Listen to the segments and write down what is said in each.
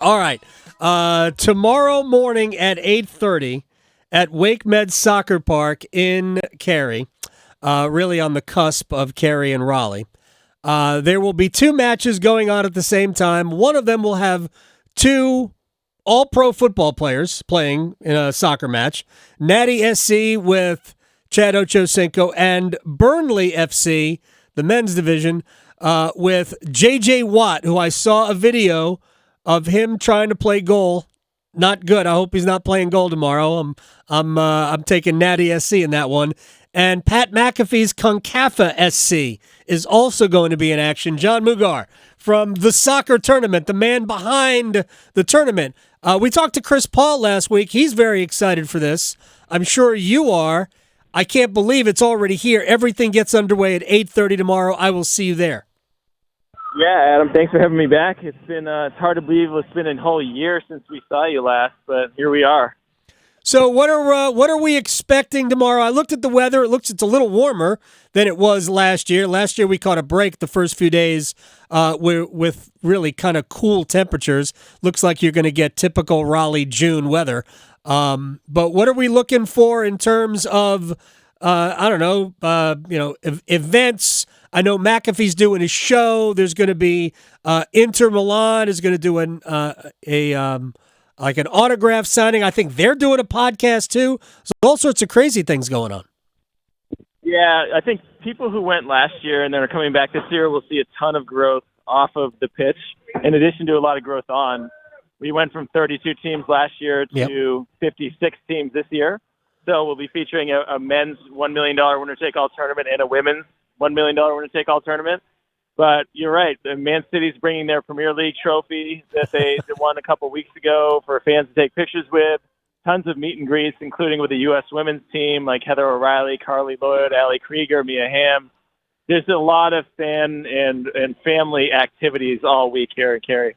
All right. Tomorrow morning at 8:30 at Wake Med Soccer Park in Cary, really on the cusp of Cary and Raleigh. There will be two matches going on at the same time. One of them will have two all-pro football players playing in a soccer match. Natty SC with Chad Ochocinco and Burnley FC, the men's division, with J.J. Watt, who I saw a video of him trying to play goal. Not good. I hope he's not playing goal tomorrow. I'm taking Natty SC in that one. And Pat McAfee's Concafa SC is also going to be in action. Jon Mugar from the soccer tournament, the man behind the tournament. We talked to Chris Paul last week. He's very excited for this. I'm sure you are. I can't believe it's already here. Everything gets underway at 8:30 tomorrow. I will see you there. Yeah, Adam, thanks for having me back. It's hard to believe it's been a whole year since we saw you last, but here we are. So what are we expecting tomorrow? I looked at the weather. It's a little warmer than it was last year. Last year we caught a break the first few days with really kind of cool temperatures. Looks like you're going to get typical Raleigh June weather. But what are we looking for in terms of events? I know McAfee's doing a show. There's going to be Inter Milan is going to do an autograph signing. I think they're doing a podcast too. So all sorts of crazy things going on. Yeah, I think people who went last year and then are coming back this year will see a ton of growth off of the pitch, in addition to a lot of growth on. We went from 32 teams last year to 56 teams this year. So we'll be featuring a men's $1 million winner-take-all tournament and a women's $1 million winner-take-all tournament. But you're right. Man City's bringing their Premier League trophy that they won a couple weeks ago for fans to take pictures with. Tons of meet and greets, including with the U.S. women's team like Heather O'Reilly, Carly Lloyd, Allie Krieger, Mia Hamm. There's a lot of fan and family activities all week here in Cary.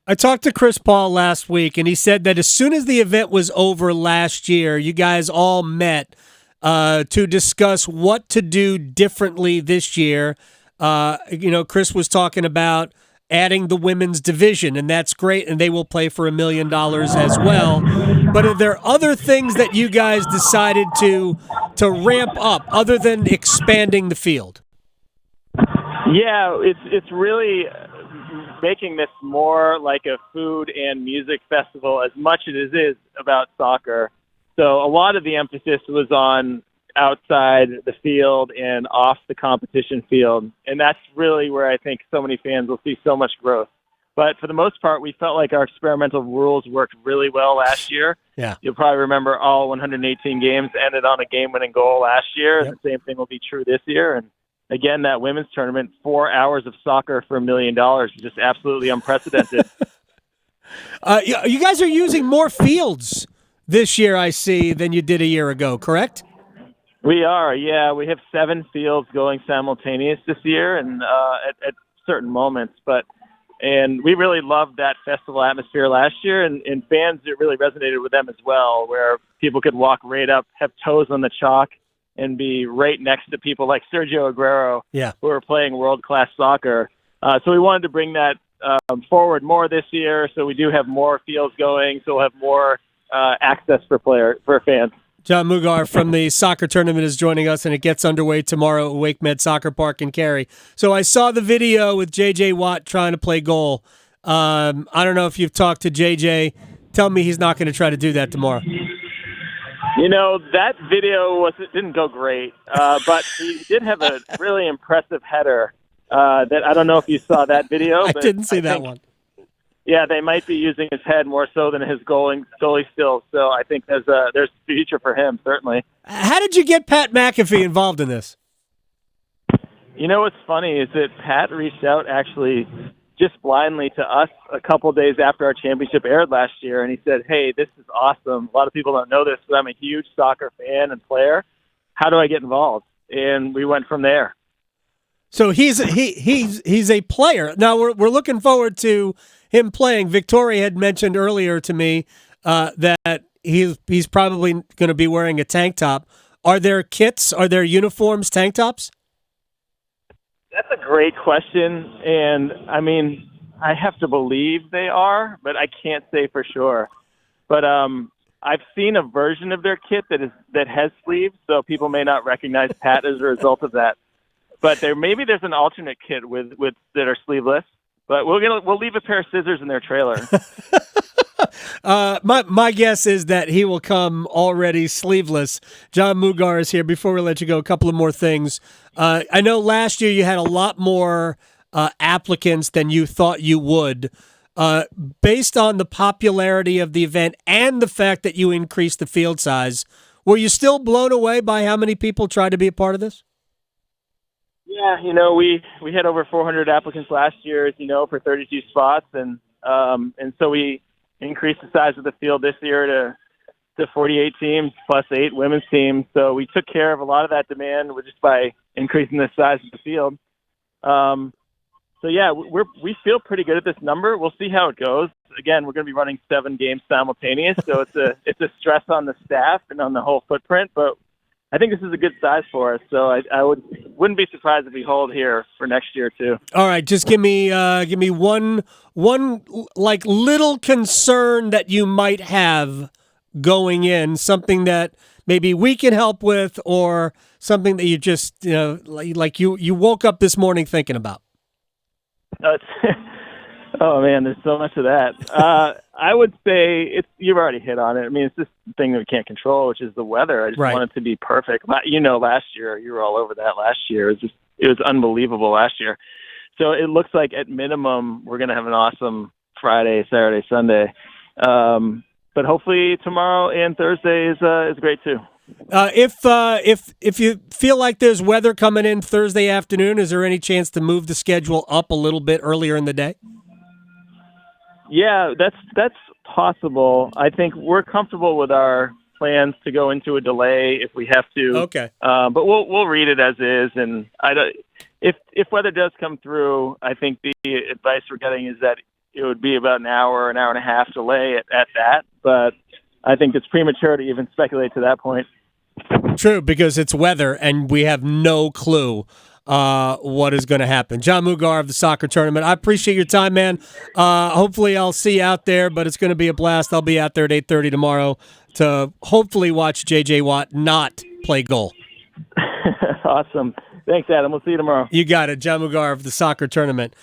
I talked to Chris Paul last week, and he said that as soon as the event was over last year, you guys all met to discuss what to do differently this year. Chris was talking about adding the women's division, and that's great, and they will play for $1 million as well. But are there other things that you guys decided to ramp up other than expanding the field? Yeah, it's really making this more like a food and music festival as much as it is about soccer. So a lot of the emphasis was on outside the field and off the competition field. And that's really where I think so many fans will see so much growth. But for the most part, we felt like our experimental rules worked really well last year. Yeah. You'll probably remember all 118 games ended on a game-winning goal last year. Yep. And the same thing will be true this year. And again, that women's tournament, 4 hours of soccer for $1 million, is just absolutely unprecedented. You guys are using more fields this year, I see, than you did a year ago, correct? We are, yeah. We have 7 fields going simultaneous this year, and at certain moments. And we really loved that festival atmosphere last year, and fans, it really resonated with them as well, where people could walk right up, have toes on the chalk, and be right next to people like Sergio Aguero, who are playing world-class soccer. So we wanted to bring that forward more this year, so we do have more fields going, so we'll have more access for fans. Jon Mugar from the soccer tournament is joining us, and it gets underway tomorrow at Wake Med Soccer Park in Cary. So I saw the video with J.J. Watt trying to play goal. I don't know if you've talked to J.J. Tell me he's not going to try to do that tomorrow. You know, that video didn't go great, but he did have a really impressive header that I don't know if you saw that video. I didn't see that one. Yeah, they might be using his head more so than his goalie skills. So I think there's future for him, certainly. How did you get Pat McAfee involved in this? You know what's funny is that Pat reached out actually just blindly to us a couple days after our championship aired last year, and he said, "Hey, this is awesome. A lot of people don't know this, but I'm a huge soccer fan and player. How do I get involved?" And we went from there. So he's a player. Now we're looking forward to him playing. Victoria had mentioned earlier to me that he's probably going to be wearing a tank top. Are there kits? Are there uniforms, tank tops? That's a great question, and I mean, I have to believe they are, but I can't say for sure. But I've seen a version of their kit that has sleeves, so people may not recognize Pat as a result of that. But maybe there's an alternate kit with that are sleeveless. But we'll leave a pair of scissors in their trailer. My guess is that he will come already sleeveless. Jon Mugar is here. Before we let you go, a couple of more things. I know last year you had a lot more applicants than you thought you would. Based on the popularity of the event and the fact that you increased the field size, were you still blown away by how many people tried to be a part of this? Yeah, we had over 400 applicants last year, as you know, for 32 spots, and so we increased the size of the field this year to 48 teams plus 8 women's teams. So we took care of a lot of that demand just by increasing the size of the field. So yeah, we feel pretty good at this number. We'll see how it goes. Again, we're going to be running 7 games simultaneous, so it's a stress on the staff and on the whole footprint. But I think this is a good size for us. So I wouldn't be surprised if we hold here for next year too. All right, just give me one like little concern that you might have going in, something that maybe we can help with, or something that you just like you woke up this morning thinking about. Oh man, there's so much of that. I would say you've already hit on it. I mean, it's this thing that we can't control, which is the weather. I just want it to be perfect. Last year you were all over that. Last year it was unbelievable last year. So it looks like at minimum we're going to have an awesome Friday, Saturday, Sunday. But hopefully tomorrow and Thursday is great too. If you feel like there's weather coming in Thursday afternoon, is there any chance to move the schedule up a little bit earlier in the day? Yeah, that's possible. I think we're comfortable with our plans to go into a delay if we have to. Okay. But we'll read it as is, and if weather does come through, I think the advice we're getting is that it would be about an hour and a half delay at that. But I think it's premature to even speculate to that point. True, because it's weather and we have no clue what is going to happen. Jon Mugar of the soccer tournament. I appreciate your time, man. Hopefully I'll see you out there, but it's going to be a blast. I'll be out there at 8:30 tomorrow to hopefully watch J.J. Watt not play goal. Awesome. Thanks, Adam. We'll see you tomorrow. You got it. Jon Mugar of the soccer tournament.